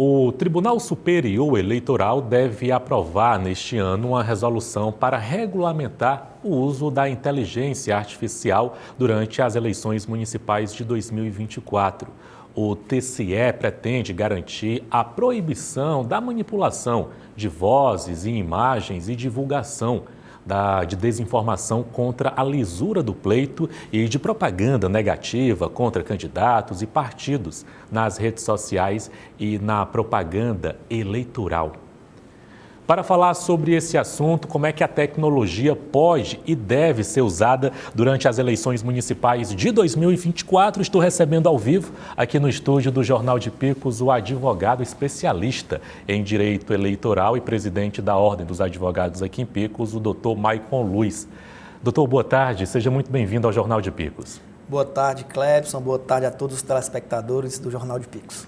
O Tribunal Superior Eleitoral deve aprovar neste ano uma resolução para regulamentar o uso da inteligência artificial durante as eleições municipais de 2024. O TSE pretende garantir a proibição da manipulação de vozes e imagens e divulgação de desinformação contra a lisura do pleito e de propaganda negativa contra candidatos e partidos nas redes sociais e na propaganda eleitoral. Para falar sobre esse assunto, como é que a tecnologia pode e deve ser usada durante as eleições municipais de 2024, estou recebendo ao vivo, aqui no estúdio do Jornal de Picos, o advogado especialista em direito eleitoral e presidente da Ordem dos Advogados aqui em Picos, o doutor Maicon Luiz. Doutor, boa tarde, seja muito bem-vindo ao Jornal de Picos. Boa tarde, Clebson, boa tarde a todos os telespectadores do Jornal de Picos.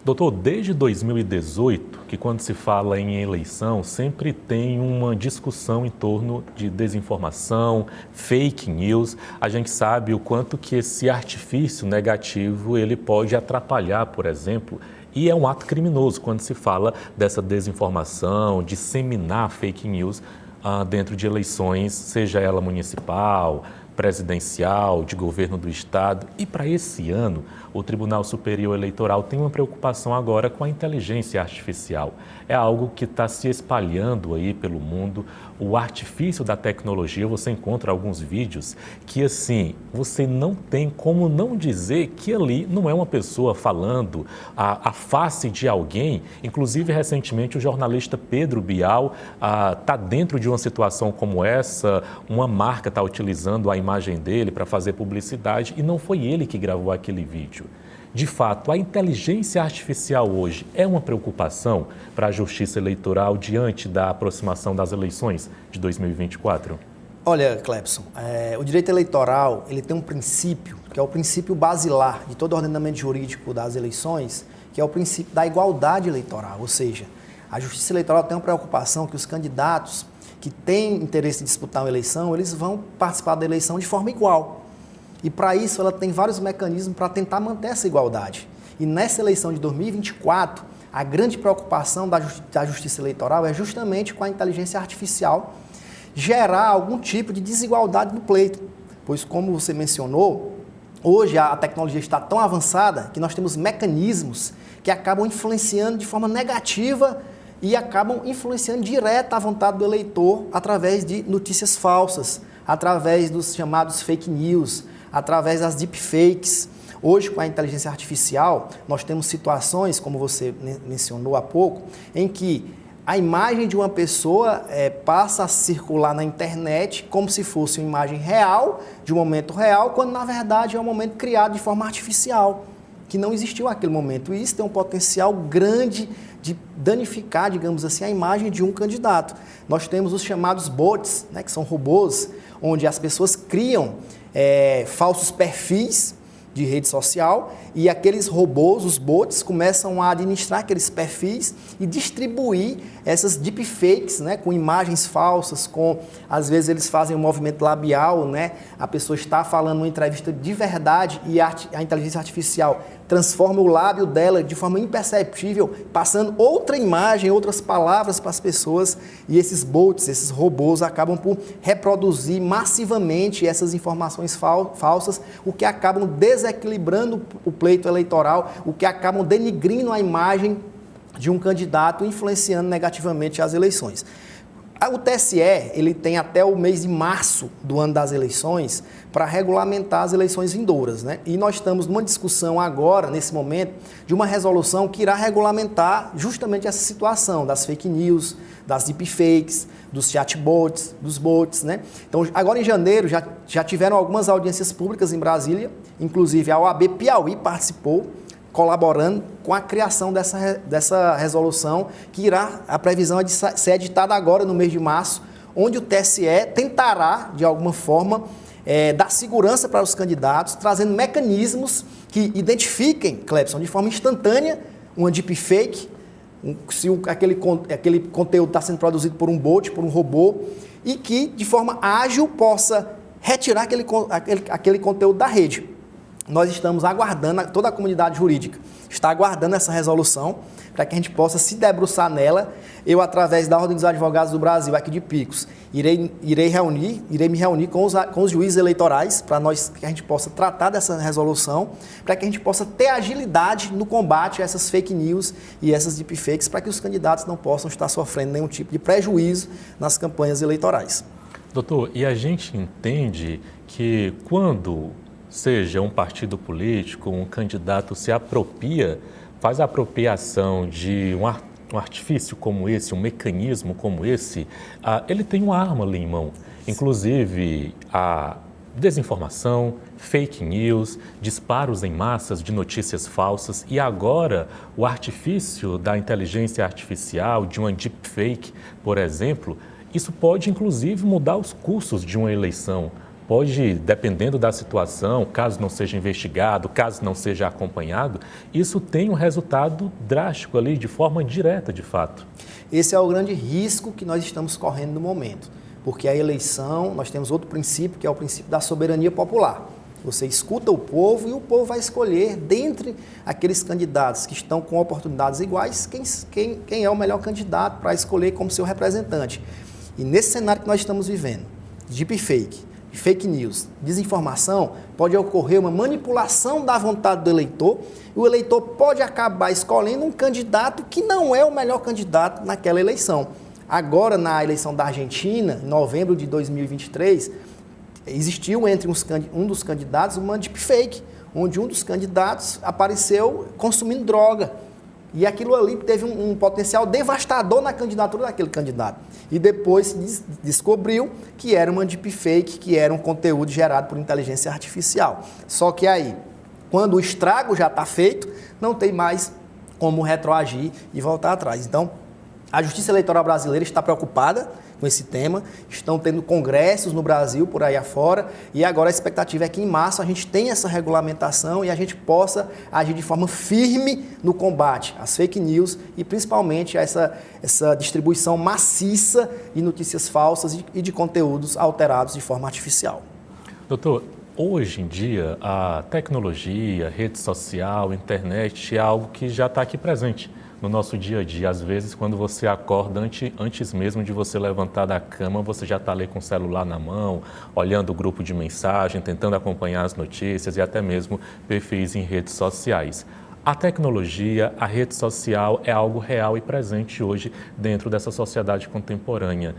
Doutor, desde 2018, que quando se fala em eleição, sempre tem uma discussão em torno de desinformação, fake news. A gente sabe o quanto que esse artifício negativo ele pode atrapalhar, por exemplo, e é um ato criminoso quando se fala dessa desinformação, disseminar fake news dentro de eleições, seja ela municipal, presidencial, de governo do estado. E para esse ano, o Tribunal Superior Eleitoral tem uma preocupação agora com a inteligência artificial. É algo que está se espalhando aí pelo mundo. O artifício da tecnologia, você encontra alguns vídeos que, assim, você não tem como não dizer que ali não é uma pessoa falando a face de alguém. Inclusive, recentemente, o jornalista Pedro Bial está dentro de uma situação como essa, uma marca está utilizando a imagem dele para fazer publicidade e não foi ele que gravou aquele vídeo. De fato, a inteligência artificial hoje é uma preocupação para a Justiça Eleitoral diante da aproximação das eleições de 2024? Olha, Clebson, o direito eleitoral ele tem um princípio, que é o princípio basilar de todo o ordenamento jurídico das eleições, que é o princípio da igualdade eleitoral, ou seja, a Justiça Eleitoral tem uma preocupação que os candidatos que têm interesse em disputar uma eleição, eles vão participar da eleição de forma igual. E para isso ela tem vários mecanismos para tentar manter essa igualdade. E nessa eleição de 2024, a grande preocupação da Justiça Eleitoral é justamente com a inteligência artificial gerar algum tipo de desigualdade no pleito. Pois, como você mencionou, hoje a tecnologia está tão avançada que nós temos mecanismos que acabam influenciando de forma negativa e acabam influenciando direto a vontade do eleitor através de notícias falsas, através dos chamados fake news, através das deepfakes. Hoje, com a inteligência artificial, nós temos situações, como você mencionou há pouco, em que a imagem de uma pessoa passa a circular na internet como se fosse uma imagem real, de um momento real, quando na verdade é um momento criado de forma artificial, que não existiu naquele momento. E isso tem um potencial grande de danificar, digamos assim, a imagem de um candidato. Nós temos os chamados bots, né, que são robôs, onde as pessoas criam falsos perfis de rede social e aqueles robôs, os bots, começam a administrar aqueles perfis e distribuir essas deepfakes, né, com imagens falsas, às vezes eles fazem um movimento labial, né, a pessoa está falando uma entrevista de verdade e a inteligência artificial transforma o lábio dela de forma imperceptível, passando outra imagem, outras palavras para as pessoas, e esses bots, esses robôs acabam por reproduzir massivamente essas informações falsas, o que acabam desequilibrando o pleito eleitoral, o que acabam denigrindo a imagem de um candidato, influenciando negativamente as eleições. O TSE ele tem até o mês de março do ano das eleições para regulamentar as eleições vindouras, né? E nós estamos numa discussão agora, nesse momento, de uma resolução que irá regulamentar justamente essa situação das fake news, das deepfakes, dos chatbots, dos bots, né? Então, agora em janeiro já tiveram algumas audiências públicas em Brasília, inclusive a OAB Piauí participou, colaborando com a criação dessa resolução, que a previsão é de ser editada agora no mês de março, onde o TSE tentará, de alguma forma, dar segurança para os candidatos, trazendo mecanismos que identifiquem, Clebson, de forma instantânea, uma deepfake, se aquele conteúdo está sendo produzido por um bot, por um robô, e que, de forma ágil, possa retirar aquele conteúdo da rede. nós estamos aguardando, toda a comunidade jurídica está aguardando essa resolução para que a gente possa se debruçar nela. Eu, através da Ordem dos Advogados do Brasil, aqui de Picos, irei me reunir com os juízes eleitorais para que a gente possa tratar dessa resolução, para que a gente possa ter agilidade no combate a essas fake news e essas deepfakes, para que os candidatos não possam estar sofrendo nenhum tipo de prejuízo nas campanhas eleitorais. Doutor, e a gente entende que quando seja um partido político, um candidato se apropria, faz a apropriação de um artifício como esse, um mecanismo como esse, ele tem uma arma ali em mão. Inclusive, a desinformação, fake news, disparos em massas de notícias falsas e agora o artifício da inteligência artificial, de uma deepfake, por exemplo, isso pode inclusive mudar os cursos de uma eleição. Pode, dependendo da situação, caso não seja investigado, caso não seja acompanhado, isso tem um resultado drástico ali, de forma direta, de fato. Esse é o grande risco que nós estamos correndo no momento, porque a eleição, nós temos outro princípio, que é o princípio da soberania popular. Você escuta o povo e o povo vai escolher, dentre aqueles candidatos que estão com oportunidades iguais, quem é o melhor candidato para escolher como seu representante. E nesse cenário que nós estamos vivendo, deepfake, fake news, desinformação, pode ocorrer uma manipulação da vontade do eleitor e o eleitor pode acabar escolhendo um candidato que não é o melhor candidato naquela eleição. Agora, na eleição da Argentina, em novembro de 2023, existiu entre um dos candidatos uma deepfake, onde um dos candidatos apareceu consumindo droga. E aquilo ali teve um potencial devastador na candidatura daquele candidato. E depois se descobriu que era uma deepfake, que era um conteúdo gerado por inteligência artificial. Só que aí, quando o estrago já está feito, não tem mais como retroagir e voltar atrás. Então, a Justiça Eleitoral brasileira está preocupada com esse tema, estão tendo congressos no Brasil, por aí afora, e agora a expectativa é que em março a gente tenha essa regulamentação e a gente possa agir de forma firme no combate às fake news e principalmente a essa distribuição maciça de notícias falsas e de conteúdos alterados de forma artificial. Doutor, hoje em dia a tecnologia, rede social, internet é algo que já está aqui presente no nosso dia a dia. Às vezes, quando você acorda, antes mesmo de você levantar da cama, você já está ali com o celular na mão, olhando o grupo de mensagem, tentando acompanhar as notícias e até mesmo perfis em redes sociais. A tecnologia, a rede social é algo real e presente hoje dentro dessa sociedade contemporânea.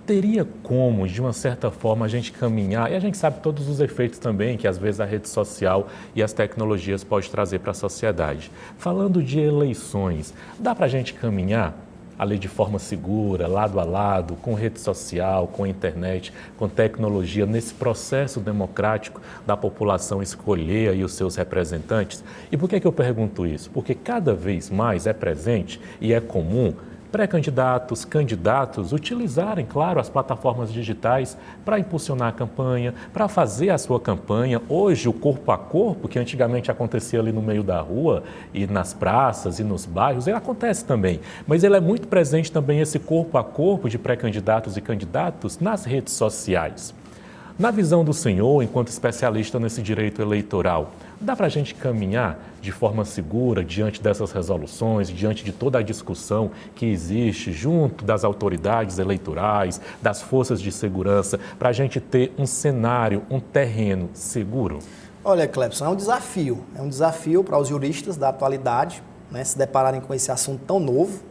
Teria como, de uma certa forma, a gente caminhar, e a gente sabe todos os efeitos também que às vezes a rede social e as tecnologias podem trazer para a sociedade. Falando de eleições, dá para a gente caminhar ali de forma segura, lado a lado, com rede social, com internet, com tecnologia, nesse processo democrático da população escolher aí os seus representantes? E por que eu pergunto isso? Porque cada vez mais é presente e é comum pré-candidatos, candidatos utilizarem, claro, as plataformas digitais para impulsionar a campanha, para fazer a sua campanha. Hoje, o corpo a corpo, que antigamente acontecia ali no meio da rua e nas praças e nos bairros, ele acontece também. Mas ele é muito presente também, esse corpo a corpo de pré-candidatos e candidatos nas redes sociais. Na visão do senhor, enquanto especialista nesse direito eleitoral, dá para a gente caminhar de forma segura diante dessas resoluções, diante de toda a discussão que existe junto das autoridades eleitorais, das forças de segurança, para a gente ter um cenário, um terreno seguro? Olha, Clepson, é um desafio para os juristas da atualidade, né, se depararem com esse assunto tão novo,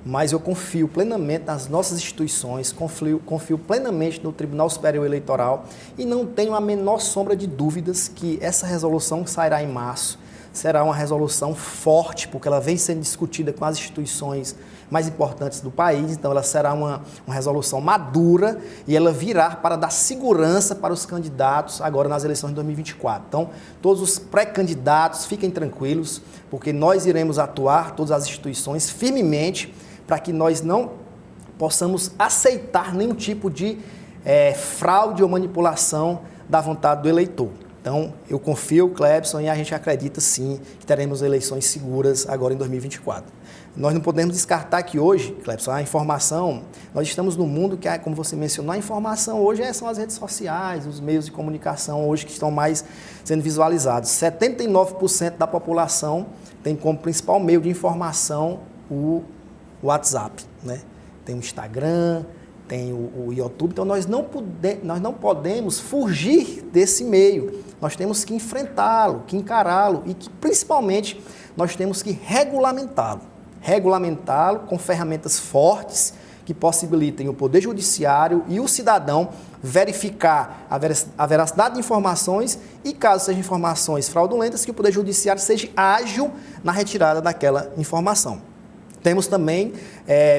mas eu confio plenamente nas nossas instituições, confio plenamente no Tribunal Superior Eleitoral e não tenho a menor sombra de dúvidas que essa resolução que sairá em março será uma resolução forte, porque ela vem sendo discutida com as instituições mais importantes do país, então ela será uma resolução madura e ela virá para dar segurança para os candidatos agora nas eleições de 2024. Então, todos os pré-candidatos fiquem tranquilos, porque nós iremos atuar, todas as instituições, firmemente, para que nós não possamos aceitar nenhum tipo de fraude ou manipulação da vontade do eleitor. Então, eu confio, Clebson, e a gente acredita sim que teremos eleições seguras agora em 2024. Nós não podemos descartar que hoje, Clebson, a informação, nós estamos num mundo que, como você mencionou, a informação hoje são as redes sociais, os meios de comunicação hoje que estão mais sendo visualizados. 79% da população tem como principal meio de informação o WhatsApp, né? Tem o Instagram, tem o YouTube, então nós não podemos fugir desse meio. Nós temos que enfrentá-lo, que encará-lo e que, principalmente, nós temos que regulamentá-lo. Regulamentá-lo com ferramentas fortes que possibilitem o Poder Judiciário e o cidadão verificar a veracidade de informações e, caso sejam informações fraudulentas, que o Poder Judiciário seja ágil na retirada daquela informação. Temos também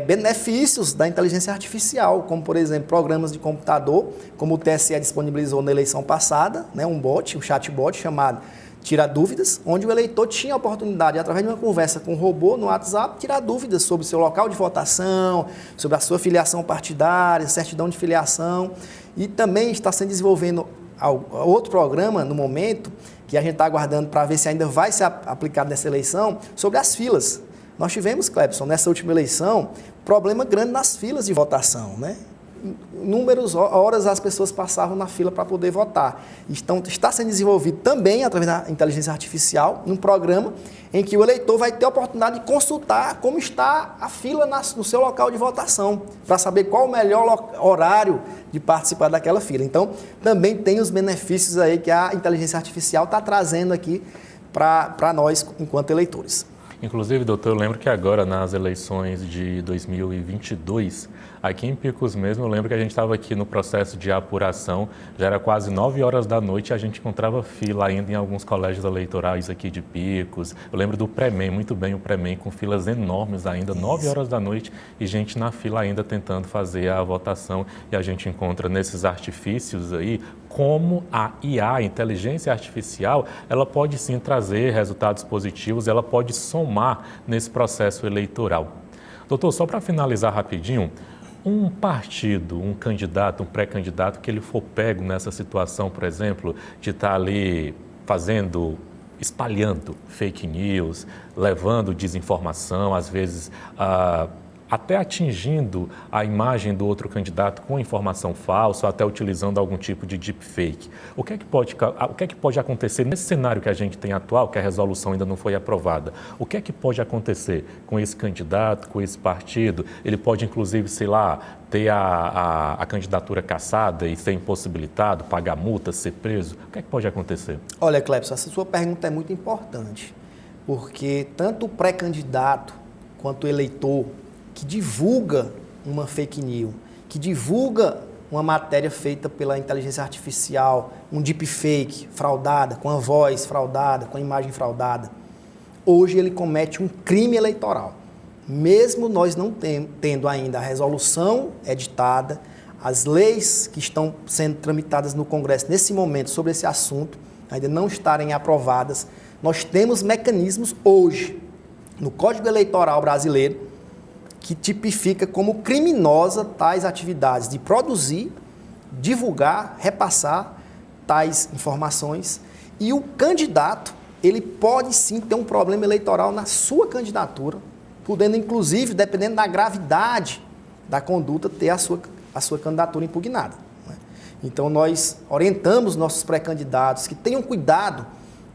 benefícios da inteligência artificial, como, por exemplo, programas de computador, como o TSE disponibilizou na eleição passada, né, um chatbot chamado Tira Dúvidas, onde o eleitor tinha a oportunidade, através de uma conversa com um robô no WhatsApp, tirar dúvidas sobre o seu local de votação, sobre a sua filiação partidária, certidão de filiação. E também está sendo desenvolvendo outro programa, no momento, que a gente está aguardando para ver se ainda vai ser aplicado nessa eleição, sobre as filas. Nós tivemos, Clebson, nessa última eleição, problema grande nas filas de votação, né? Inúmeras horas as pessoas passavam na fila para poder votar. Então, está sendo desenvolvido também, através da inteligência artificial, um programa em que o eleitor vai ter a oportunidade de consultar como está a fila no seu local de votação, para saber qual o melhor horário de participar daquela fila. Então, também tem os benefícios aí que a inteligência artificial está trazendo aqui para nós, enquanto eleitores. Inclusive, doutor, eu lembro que agora, nas eleições de 2022, aqui em Picos mesmo, eu lembro que a gente estava aqui no processo de apuração, já era quase 9 horas da noite e a gente encontrava fila ainda em alguns colégios eleitorais aqui de Picos. Eu lembro do Premem, muito bem o Premem, com filas enormes ainda, 9 horas da noite e gente na fila ainda tentando fazer a votação. E a gente encontra nesses artifícios aí como a IA, a inteligência artificial, ela pode sim trazer resultados positivos, ela pode somar nesse processo eleitoral. Doutor, só para finalizar rapidinho, um partido, um candidato, um pré-candidato que ele for pego nessa situação, por exemplo, de estar ali espalhando fake news, levando desinformação, às vezes até atingindo a imagem do outro candidato com informação falsa, até utilizando algum tipo de deepfake. O que é que pode acontecer nesse cenário que a gente tem atual, que a resolução ainda não foi aprovada? O que é que pode acontecer com esse candidato, com esse partido? Ele pode, inclusive, sei lá, ter a candidatura cassada e ser impossibilitado, pagar multa, ser preso? O que é que pode acontecer? Olha, Clebson, essa sua pergunta é muito importante, porque tanto o pré-candidato quanto o eleitor que divulga uma fake news, que divulga uma matéria feita pela inteligência artificial, um deepfake fraudada, com a voz fraudada, com a imagem fraudada, hoje ele comete um crime eleitoral. Mesmo nós não tendo ainda a resolução editada, as leis que estão sendo tramitadas no Congresso nesse momento sobre esse assunto ainda não estarem aprovadas, nós temos mecanismos hoje no Código Eleitoral brasileiro que tipifica como criminosa tais atividades de produzir, divulgar, repassar tais informações. E o candidato, ele pode sim ter um problema eleitoral na sua candidatura, podendo inclusive, dependendo da gravidade da conduta, ter a sua candidatura impugnada, né? Então nós orientamos nossos pré-candidatos que tenham cuidado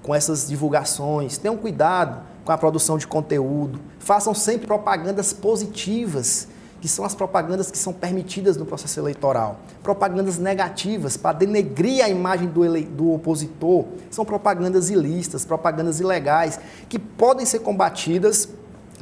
com essas divulgações, tenham cuidado com a produção de conteúdo, façam sempre propagandas positivas, que são as propagandas que são permitidas no processo eleitoral. Propagandas negativas, para denegrir a imagem do opositor, são propagandas ilícitas, propagandas ilegais, que podem ser combatidas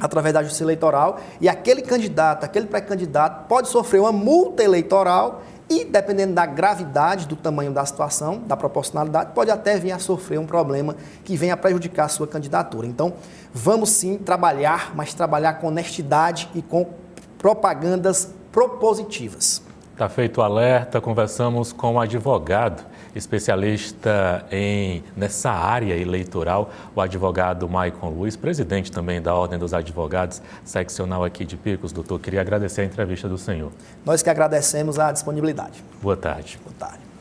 através da justiça eleitoral, e aquele candidato, aquele pré-candidato pode sofrer uma multa eleitoral e, dependendo da gravidade, do tamanho da situação, da proporcionalidade, pode até vir a sofrer um problema que venha a prejudicar a sua candidatura. Então, vamos sim trabalhar, mas trabalhar com honestidade e com propagandas propositivas. Está feito o alerta, conversamos com um advogado, especialista nessa área eleitoral, o advogado Maicon Luiz, presidente também da Ordem dos Advogados, seccional aqui de Picos. Doutor, queria agradecer a entrevista do senhor. Nós que agradecemos a disponibilidade. Boa tarde. Boa tarde.